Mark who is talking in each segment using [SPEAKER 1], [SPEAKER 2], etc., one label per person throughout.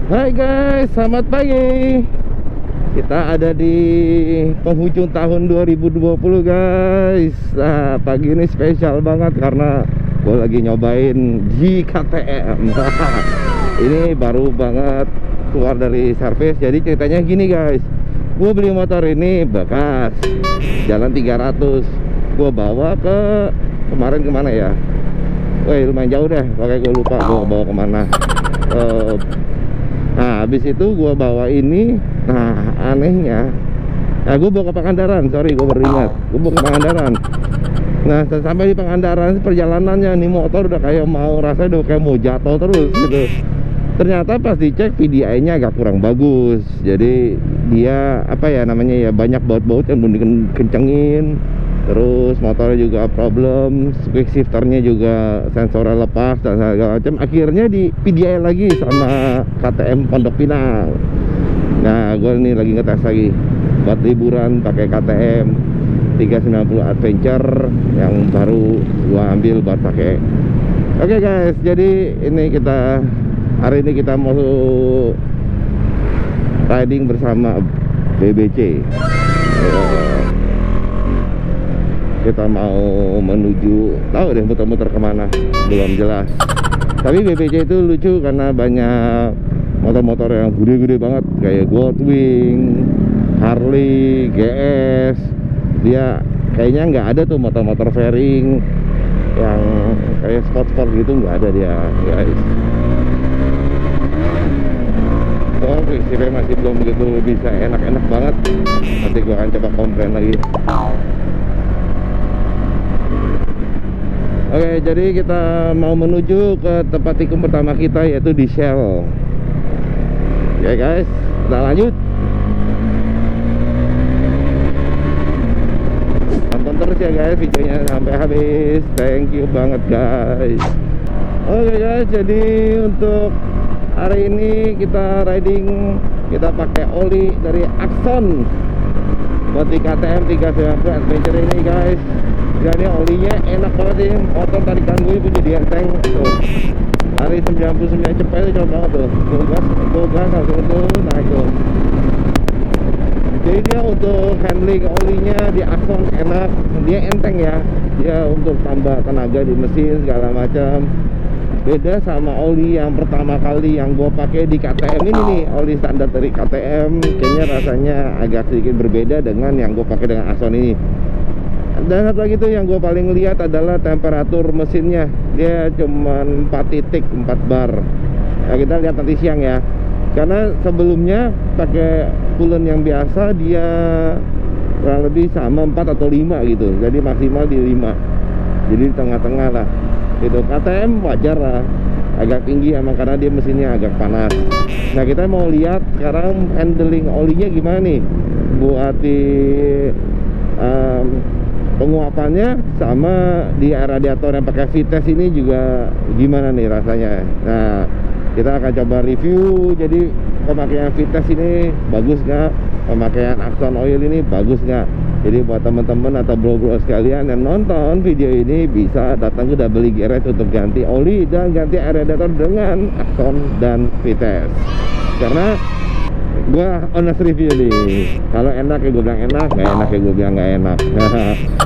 [SPEAKER 1] Hai guys, selamat pagi. Kita ada di penghujung tahun 2020 guys. Nah, pagi ini spesial banget karena gue lagi nyobain JKTM. Ini baru banget keluar dari servis. Jadi ceritanya gini guys, gue beli motor ini bekas, jalan 300. Gue bawa ke kemarin kemana ya? Wah, lumayan jauh deh. Pakai gue lupa gue bawa kemana. Nah, habis itu gue bawa ini. Nah, anehnya, nah gue bawa ke Pangandaran. Sorry, gue baru ingat. Gue bawa ke Pangandaran. Nah, sampai di Pangandaran perjalanannya nih motor udah kayak mau, rasanya udah kayak mau jatuh terus gitu. Ternyata pas dicek VDI-nya agak kurang bagus. Jadi dia apa ya namanya ya, banyak baut-baut yang belum dikencengin. Terus motornya juga problem, quick shifternya juga sensornya lepas dan segala macam. Akhirnya di PDI lagi sama KTM Pondok Pinang. Nah, gue ini lagi ngetes lagi buat liburan pakai KTM 390 Adventure yang baru gue ambil buat pakai. Oke guys, jadi ini hari ini kita mau riding bersama BBC. Kita mau menuju, tahu deh muter-muter kemana, belum jelas. Tapi BBC itu lucu karena banyak motor-motor yang gede-gede banget, kayak Goldwing, Harley, GS. Dia kayaknya nggak ada tuh motor-motor fairing yang kayak sport-sport gitu, nggak ada dia guys. Oh, prinsipnya masih belum begitu bisa enak-enak banget. Nanti gua akan coba komplain lagi. Oke, jadi kita mau menuju ke tempat tikung pertama kita, yaitu di Shell. Oke guys, kita lanjut. Tonton terus ya guys videonya sampai habis. Thank you banget guys. Oke guys, jadi untuk hari ini kita riding, kita pakai oli dari Axon buat di KTM 390 Adventure ini guys. Jadi olinya enak banget sih, motor tarikan gue punya di enteng tuh. Hari 99 cepet itu coba banget tuh. Gue gas langsung tuh naik tuh. Jadi dia untuk handling olinya di Axon enak, dia enteng ya. Dia untuk tambah tenaga di mesin segala macam. Beda sama oli yang pertama kali yang gue pakai di KTM ini nih, oli standar dari KTM. Kayaknya rasanya agak sedikit berbeda dengan yang gue pakai dengan Axon ini. Dan satu lagi tuh yang gue paling lihat adalah temperatur mesinnya. Dia cuman 4 titik 4 bar. Nah, kita lihat nanti siang ya. Karena sebelumnya pakai coolant yang biasa dia kurang lebih sama 4 atau 5 gitu. Jadi maksimal di 5. Jadi di tengah-tengah lah. Itu KTM wajar lah, agak tinggi emang karena dia mesinnya agak panas. Nah, kita mau lihat sekarang handling olinya gimana nih buat di penguapannya, sama di radiator yang pakai Vites ini juga gimana nih rasanya. Nah, kita akan coba review. Jadi pemakaian Vites ini bagus nggak, pemakaian Axon Oil ini bagus nggak. Jadi buat teman-teman atau bro-bro sekalian yang nonton video ini bisa datang ke Double Garage untuk ganti oli dan ganti radiator dengan Axon dan Vites. Karena gua honest review nih, kalau enak ya gue bilang enak, nggak enak ya gue bilang nggak enak.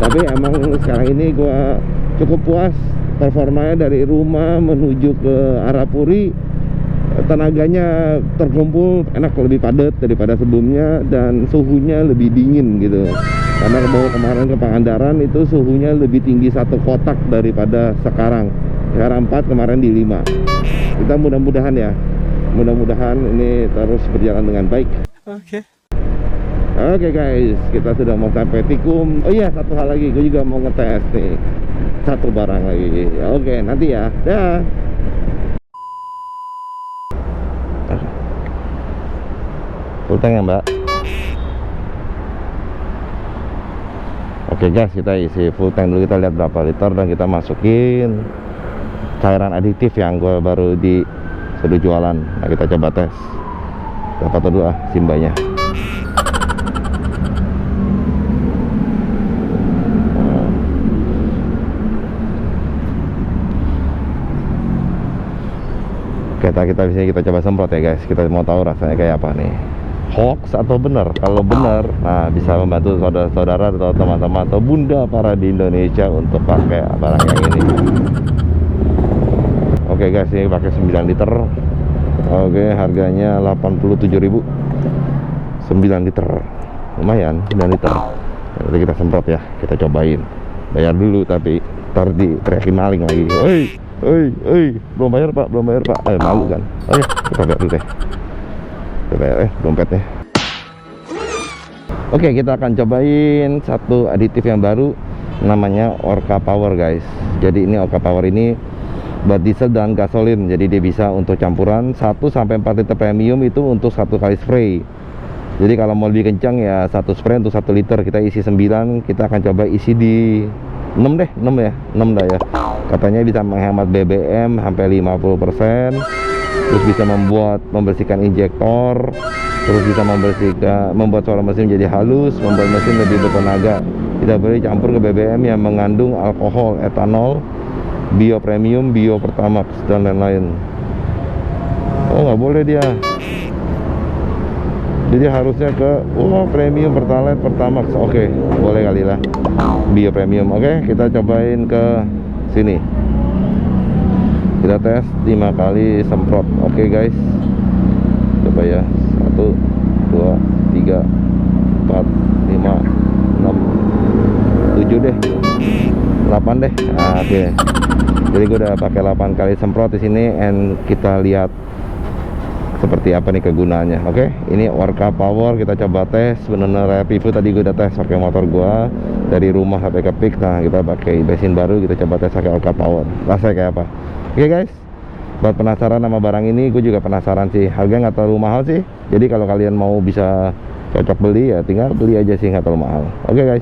[SPEAKER 1] Tapi emang sekarang ini gua cukup puas performanya. Dari rumah menuju ke arah Puri, tenaganya terkumpul enak, lebih padat daripada sebelumnya, dan suhunya lebih dingin gitu. Karena kemarin ke Pangandaran itu suhunya lebih tinggi satu kotak daripada sekarang 4, kemarin di 5. Kita mudah-mudahan ya, mudah-mudahan ini terus berjalan dengan baik. Oke guys, kita sudah mau sampai Tikum. Oh iya, satu hal lagi, gue juga mau ngetes nih satu barang lagi. Oke, nanti ya. Dah. Full tank ya mbak? Oke guys, kita isi full tank dulu. Kita lihat berapa liter dan kita masukin cairan aditif yang gue baru sudah jualan. Nah, kita coba tes berapa tuh dulu simbanya. Kita di sini kita coba semprot ya guys. Kita mau tahu rasanya kayak apa nih. Hoax atau benar? Kalau benar, nah bisa membantu saudara-saudara atau teman-teman atau bunda para di Indonesia untuk pakai barang yang ini. Oke guys, ini pakai 9 liter. Oke, harganya 87.000. 9 liter. Lumayan, 9 liter. Nanti kita semprot ya, kita cobain. Bayar dulu tapi ntar diteriakin maling lagi. Oi, belum bayar pak. Malu kan. Oke, kita bayar dulu deh. Kita bayar dompetnya. Oke, kita akan cobain satu aditif yang baru, namanya Orca Power guys. Jadi ini Orca Power ini buat diesel dan gasolin. Jadi dia bisa untuk campuran 1-4 liter premium itu untuk 1 kali spray. Jadi kalau mau lebih kencang ya 1 spray untuk 1 liter. Kita isi 9, kita akan coba isi di 6 dah ya. Katanya bisa menghemat BBM sampai 50%. Terus bisa membersihkan injektor, terus bisa membuat suara mesin jadi halus, membuat mesin lebih bertenaga. Tidak boleh campur ke BBM yang mengandung alkohol, etanol, bio premium, bio pertamax dan lain-lain. Oh, nggak boleh dia. Jadi harusnya ke premium, pertalite, pertamax. Oke, boleh kali lah. Bio premium. Oke, kita cobain ke sini. Kita tes 5 kali semprot. Oke guys, coba ya. 1, 2, 3, 4, 5, 6, 7 deh, 8 deh. Oke. Jadi gue udah pakai 8 kali semprot di sini, and kita lihat seperti apa nih kegunaannya. Oke, ini Orca Power kita coba tes. Bener-bener review tadi gue udah tes pakai motor gue dari rumah sampai ke Pik. Nah, kita pakai bensin baru, kita coba tes pakai Orca Power. Rasanya kayak apa? Oke guys, buat penasaran sama barang ini, gue juga penasaran sih. Harganya nggak terlalu mahal sih. Jadi kalau kalian mau bisa cocok beli ya tinggal beli aja sih, nggak terlalu mahal. Oke guys,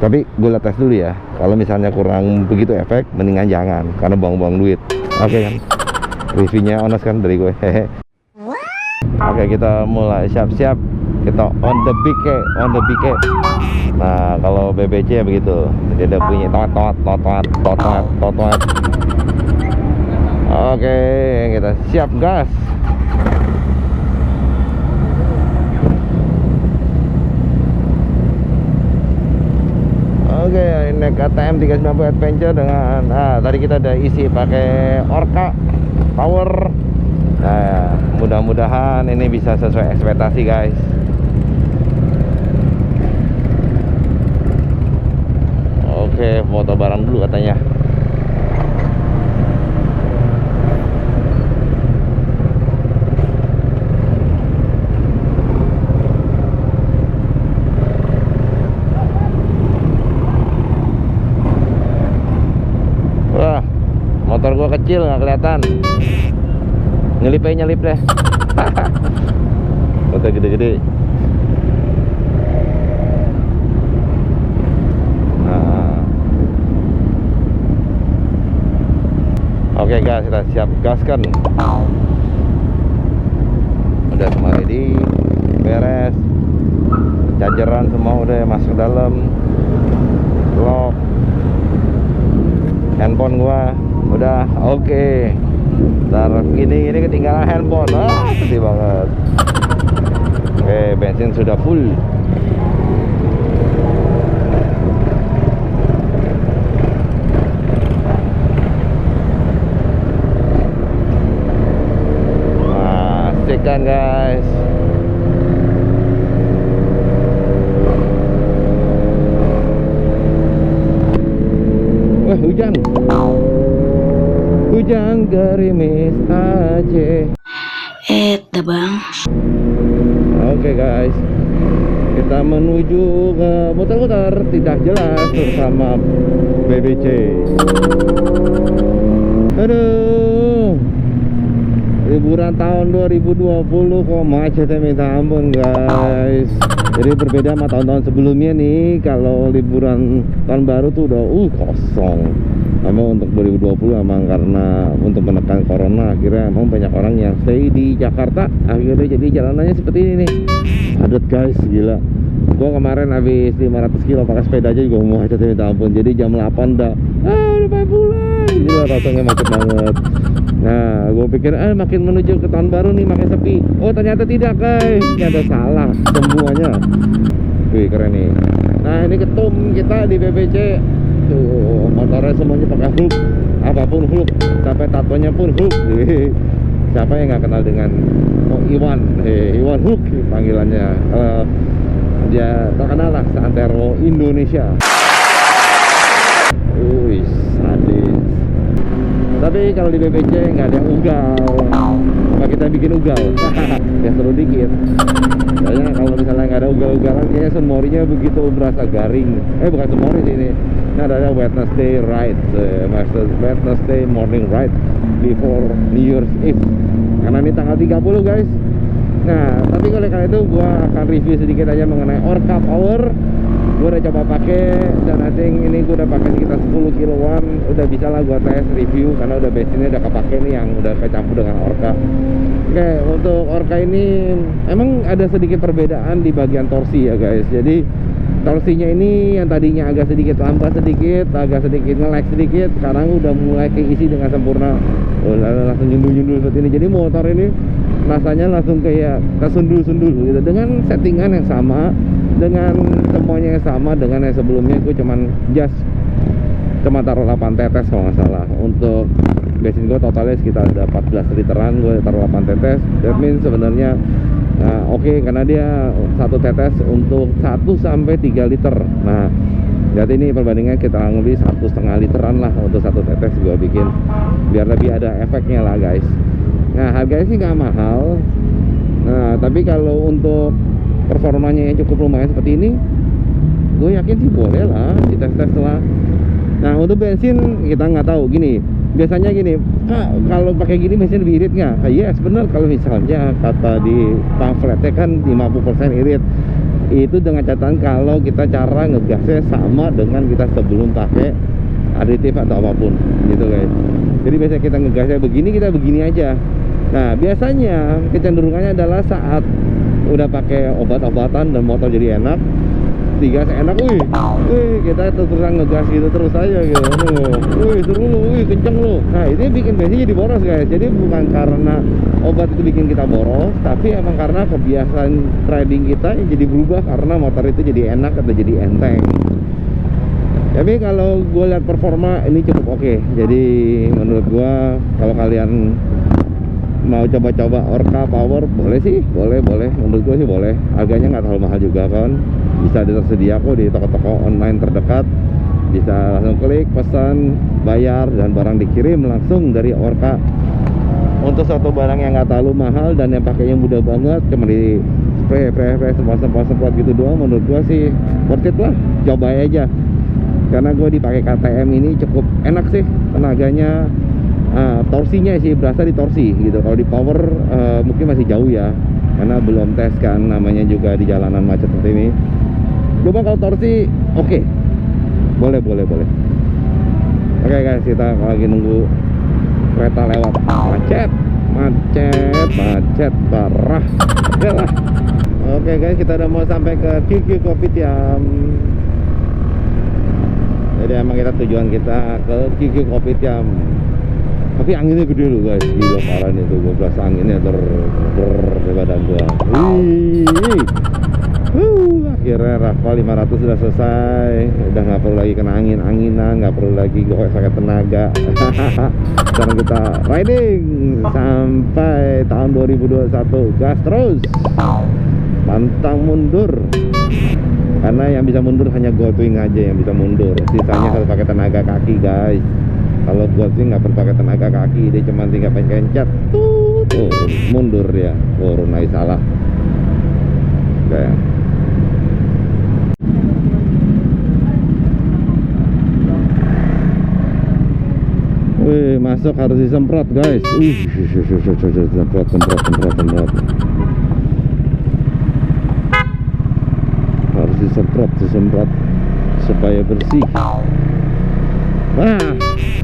[SPEAKER 1] tapi gue lihat tes dulu ya. Kalau misalnya kurang begitu efek, mendingan jangan, karena buang-buang duit. Oke kan, reviewnya honest kan dari gue. Oke, kita mulai siap-siap. Kita on the bike. Nah, kalau BBC ya begitu. Dia ada bunyi tot. Oke, kita siap gas. Oke, ini KTM 390 Adventure dengan tadi kita udah isi pakai Orca Power. Nah, mudah-mudahan ini bisa sesuai ekspektasi guys. Oke, foto barang dulu katanya. Wah, motor gua kecil nggak kelihatan. Nyelip deh. Motor gede-gede. Oke guys, kita siap gaskan. Udah semua ready, beres. Chargeran semua udah masuk dalam. Lock. Handphone gua udah oke. Ntar ini ketinggalan handphone. Sedih banget. Oke, bensin sudah full. Asik kan guys. Wah, hujan gerimis aja.
[SPEAKER 2] Bang.
[SPEAKER 1] Oke guys, kita menuju ke muter-muter tidak jelas bersama BBC. Aduh, liburan tahun 2020 kok macetnya minta ampun guys. Jadi berbeda sama tahun-tahun sebelumnya nih. Kalau liburan tahun baru tuh udah kosong. Memang untuk 2020 emang karena untuk menekan corona, akhirnya emang banyak orang yang stay di Jakarta. Akhirnya jadi jalanannya seperti ini nih. Padat guys, gila. Gua kemarin habis 500 kilo pakai sepeda aja juga mau macetnya minta ampun. Jadi jam 8 udah pengen pulang. Gila, rasanya macet banget. Nah, gue pikir makin menuju ke tahun baru nih makin sepi. Oh ternyata tidak guys, ini ada salah semuanya. Wih keren nih. Nah ini ketum kita di BBC. Tuh motornya semuanya pakai Hulk, apapun Hulk, sampai tatonya pun Hulk. Siapa yang nggak kenal dengan Iwan? Iwan Hulk panggilannya. Dia terkenal lah seantero Indonesia. Wih sadis. Tapi kalau di BPJ nggak ada yang ugal. Apa kita bikin ugal? Ya seru dikit. Kayaknya kalau misalnya nggak ada ugal-ugalan, kayaknya Sunmori-nya begitu berasa garing. Bukan Sunmori sih ini. Ini ada Wednesday ride, Wednesday morning ride before New Year's Eve. Karena ini tanggal 30 guys. Nah, tapi oleh karena itu gua akan review sedikit aja mengenai Orca Power. Gue udah coba pakai dan I think ini gue udah pakai sekitar 10 kiloan, udah bisa lah gue tes review karena udah bensinnya udah kepake nih yang udah kecampur dengan Orca. Oke, untuk Orca ini emang ada sedikit perbedaan di bagian torsi ya guys. Jadi torsinya ini yang tadinya agak sedikit lambat sedikit, agak sedikit nge-lag sedikit, sekarang udah mulai keisi dengan sempurna. Langsung nyundul-nyundul seperti ini. Jadi motor ini rasanya langsung kayak kesundul-sundul gitu dengan settingan yang sama, dengan semuanya yang sama dengan yang sebelumnya. Gue cuma taruh 8 tetes kalau nggak salah. Untuk bensin gue totalnya sekitar ada 14 literan, gue taruh 8 tetes. That means sebenarnya oke, karena dia satu tetes untuk 1 sampai 3 liter. Nah jadi ini perbandingan kita lebih 1,5 literan lah untuk satu tetes gue bikin, biar lebih ada efeknya lah guys. Nah harganya sih nggak mahal. Nah tapi kalau untuk performanya yang cukup lumayan seperti ini, gue yakin sih boleh lah dites-tes lah. Nah untuk bensin kita nggak tahu. Gini, biasanya gini, Kak, kalau pakai gini bensin lebih irit nggak? Yes bener, kalau misalnya kata di pamfletnya kan 50% irit. Itu dengan catatan kalau kita cara ngegasnya sama dengan kita sebelum pakai aditif atau apapun gitu guys. Jadi biasanya kita ngegasnya begini, kita begini aja. Nah biasanya kecenderungannya adalah saat udah pakai obat-obatan dan motor jadi enak, digas enak, wih kita terusan ngegas gitu terus aja gitu, wih seru lu, wih kenceng lu. Nah ini bikin bensin jadi boros guys. Jadi bukan karena obat itu bikin kita boros, tapi emang karena kebiasaan riding kita yang jadi berubah karena motor itu jadi enak atau jadi enteng. Tapi kalau gue lihat performa ini cukup oke. Jadi menurut gue kalau kalian mau coba-coba Orca Power boleh sih, boleh menurut gue sih boleh. Harganya nggak terlalu mahal juga kan, bisa tersedia kok di toko-toko online terdekat. Bisa langsung klik, pesan, bayar, dan barang dikirim langsung dari Orca. Untuk suatu barang yang nggak terlalu mahal dan yang pakainya mudah banget, cuma di spray semprot gitu doang, menurut gue sih worth it lah, coba aja. Karena gue dipakai KTM ini cukup enak sih, tenaganya. Torsinya sih berasa di torsi gitu. Kalau di power mungkin masih jauh ya, karena belum tes kan, namanya juga di jalanan macet seperti ini. Coba kalau torsi oke. Boleh. Oke guys, kita lagi nunggu kereta lewat. Macet parah. Oke lah. Oke guys, kita udah mau sampai ke QQ Kopitiam. Jadi emang kita tujuan kita ke QQ Kopitiam. Tapi anginnya gede loh guys, gila parah nih tuh, gue berasa anginnya di badan gua. Akhirnya Rafa 500 sudah selesai, udah nggak perlu lagi kena anginan, nggak perlu lagi gue pakai tenaga. Sekarang kita riding sampai tahun 2021, gas terus, pantang mundur. Karena yang bisa mundur hanya Goldwing aja yang bisa mundur, sisanya harus pakai tenaga kaki guys. Kalau buat sih nggak perlu pakai tenaga kaki, dia cuma tinggal pencet tuh mundur ya, turun lagi salah. Oke. Wih, masuk harus disemprot guys. Semprot. Harus disemprot supaya bersih. Wah,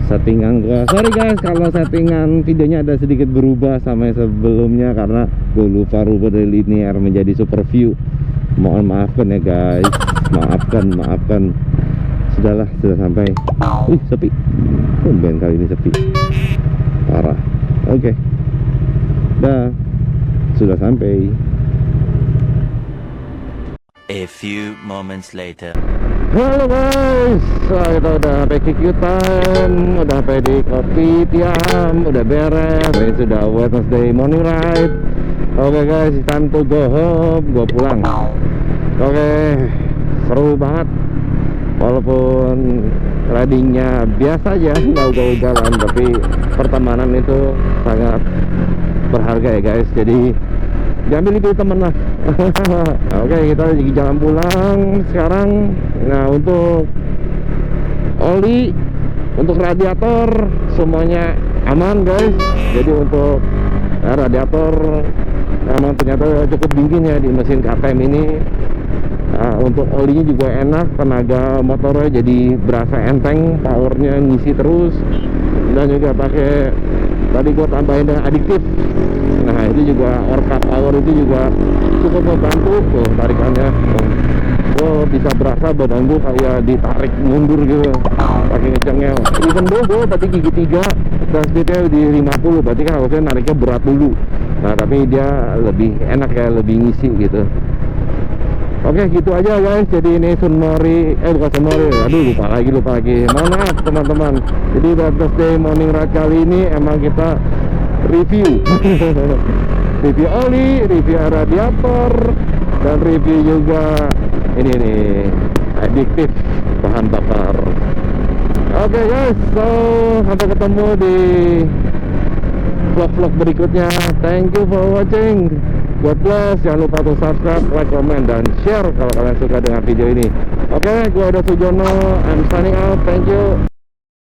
[SPEAKER 1] settingan gua, sorry guys kalau settingan videonya ada sedikit berubah sama yang sebelumnya, karena gue lupa rubah dari linear menjadi super view. Mohon maafkan ya guys, maafkan. Sudah sampai. Sepi. Tumben kali ini sepi. Parah. Oke. Dah. Sudah sampai.
[SPEAKER 3] A few moments later.
[SPEAKER 1] Halo guys, kita udah sampai Kikyutan, udah sampai di Kopi Tiam, udah beres. Ini sudah Wednesday morning ride. Oke guys, it's time to go home, gua pulang. Oke, seru banget. Walaupun ridingnya biasa aja, nggak ugal-ugalan, tapi pertemanan itu sangat berharga ya guys. Jadi diambil itu temen lah. Oke, kita lagi jalan pulang sekarang. Nah, untuk oli, untuk radiator semuanya aman guys. Jadi untuk radiator emang ternyata cukup dingin ya di mesin KTM ini. Nah, untuk olinya juga enak, tenaga motornya jadi berasa enteng, powernya ngisi terus. Dan juga pakai, tadi gua tambahin dengan adiktif. Nah, itu juga Orca Power itu juga cukup membantu tuh tarikannya. Oh, bisa berasa badan gua kayak ditarik mundur gitu pakai ngecengnya. Even though gua tadi gigi 3 dan speednya di 50, berarti kan harusnya nariknya berat dulu. Nah, tapi dia lebih enak ya, lebih ngisi gitu. Oke, gitu aja guys. Jadi ini Sunmori, bukan Sunmori, aduh lupa lagi. Mohon maaf teman-teman. Jadi Wednesday morning ride kali ini emang kita review review oli, review radiator, dan review juga ini nih adiktif bahan bakar. Oke guys, so sampai ketemu di vlog-vlog berikutnya. Thank you for watching. God bless. Jangan lupa untuk subscribe, like, comment, dan share kalau kalian suka dengan video ini. Oke, gue udah Sujono. I'm signing out. Thank you.